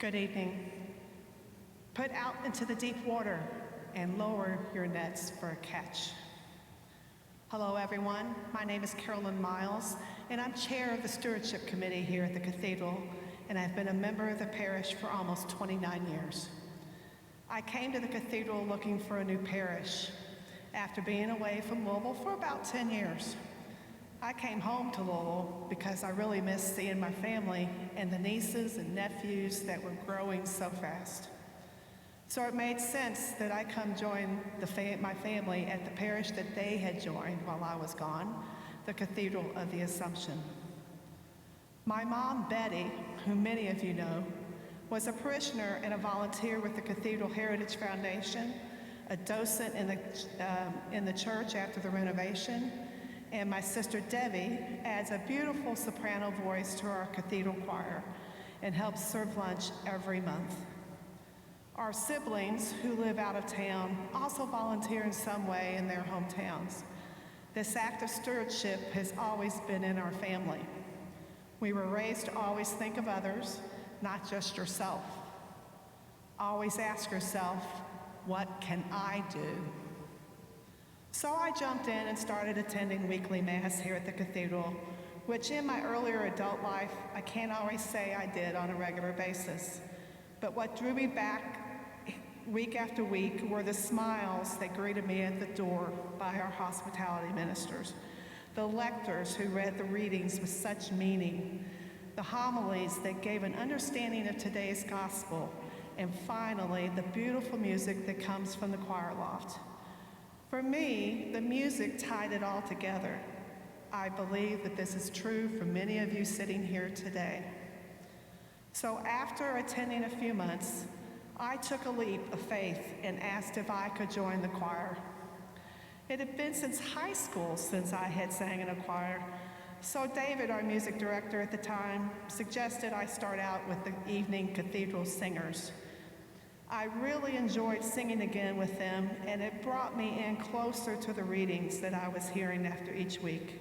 Good evening. Put out into the deep water and lower your nets for a catch. Hello, everyone. My name is Carolyn Miles, and I'm chair of the Stewardship Committee here at the Cathedral, and I've been a member of the parish for almost 29 years. I came to the Cathedral looking for a new parish after being away from Louisville for about 10 years. I came home to Louisville because I really missed seeing my family and the nieces and nephews that were growing so fast. So it made sense that I come join my family at the parish that they had joined while I was gone, the Cathedral of the Assumption. My mom, Betty, who many of you know, was a parishioner and a volunteer with the Cathedral Heritage Foundation, a docent in the church after the renovation, and my sister Debbie adds a beautiful soprano voice to our cathedral choir and helps serve lunch every month. Our siblings who live out of town also volunteer in some way in their hometowns. This act of stewardship has always been in our family. We were raised to always think of others, not just yourself. Always ask yourself, what can I do? So I jumped in and started attending weekly Mass here at the Cathedral, which in my earlier adult life, I can't always say I did on a regular basis. But what drew me back week after week were the smiles that greeted me at the door by our hospitality ministers, the lectors who read the readings with such meaning, the homilies that gave an understanding of today's gospel, and finally, the beautiful music that comes from the choir loft. For me, the music tied it all together. I believe that this is true for many of you sitting here today. So after attending a few months, I took a leap of faith and asked if I could join the choir. It had been since high school since I had sang in a choir, so David, our music director at the time, suggested I start out with the evening cathedral singers. I really enjoyed singing again with them, and it brought me in closer to the readings that I was hearing after each week.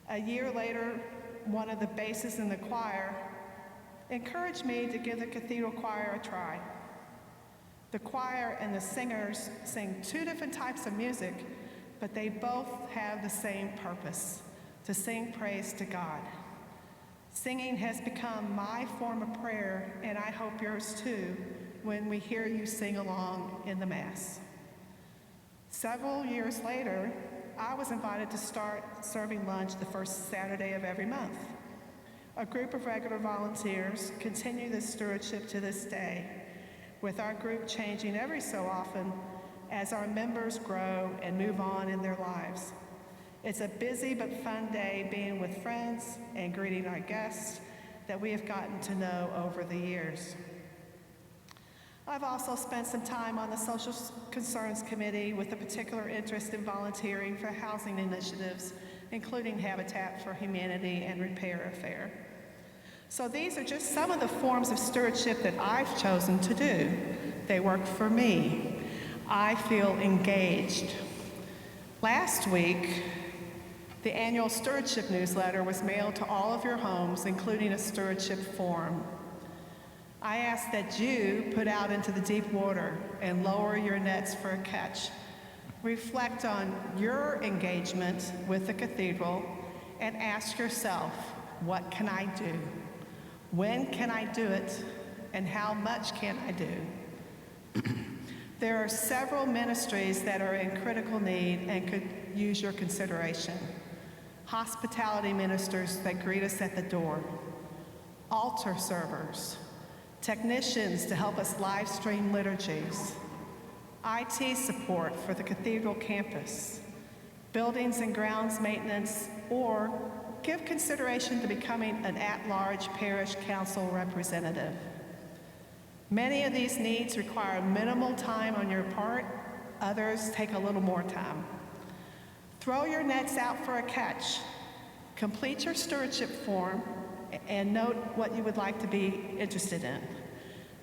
A year later, one of the basses in the choir encouraged me to give the cathedral choir a try. The choir and the singers sing two different types of music, but they both have the same purpose, to sing praise to God. Singing has become my form of prayer, and I hope yours too, when we hear you sing along in the Mass. Several years later, I was invited to start serving lunch the first Saturday of every month. A group of regular volunteers continue this stewardship to this day, with our group changing every so often as our members grow and move on in their lives. It's a busy but fun day being with friends and greeting our guests that we have gotten to know over the years. I've also spent some time on the Social Concerns Committee with a particular interest in volunteering for housing initiatives, including Habitat for Humanity and Repair Affair. So these are just some of the forms of stewardship that I've chosen to do. They work for me. I feel engaged. Last week, the annual stewardship newsletter was mailed to all of your homes, including a stewardship form. I ask that you put out into the deep water and lower your nets for a catch. Reflect on your engagement with the cathedral and ask yourself, what can I do? When can I do it? And how much can I do? There are several ministries that are in critical need and could use your consideration. Hospitality ministers that greet us at the door, altar servers, technicians to help us live stream liturgies, IT support for the cathedral campus, buildings and grounds maintenance, or give consideration to becoming an at-large parish council representative. Many of these needs require minimal time on your part, others take a little more time. Throw your nets out for a catch. Complete your stewardship form and note what you would like to be interested in.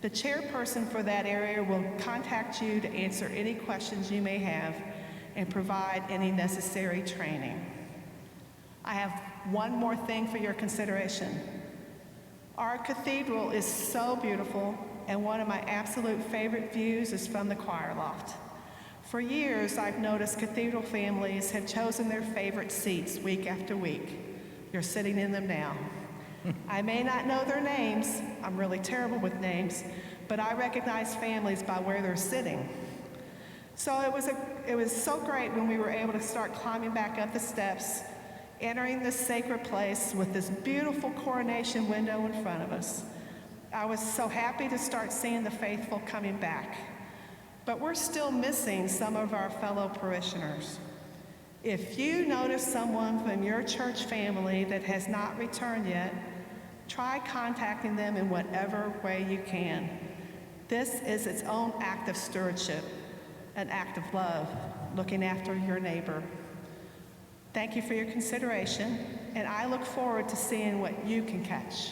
The chairperson for that area will contact you to answer any questions you may have and provide any necessary training. I have one more thing for your consideration. Our cathedral is so beautiful, and one of my absolute favorite views is from the choir loft. For years, I've noticed cathedral families have chosen their favorite seats week after week. You're sitting in them now. I may not know their names, I'm really terrible with names, but I recognize families by where they're sitting. So it was so great when we were able to start climbing back up the steps, entering this sacred place with this beautiful coronation window in front of us. I was so happy to start seeing the faithful coming back. But we're still missing some of our fellow parishioners. If you notice someone from your church family that has not returned yet, try contacting them in whatever way you can. This is its own act of stewardship, an act of love, looking after your neighbor. Thank you for your consideration, and I look forward to seeing what you can catch.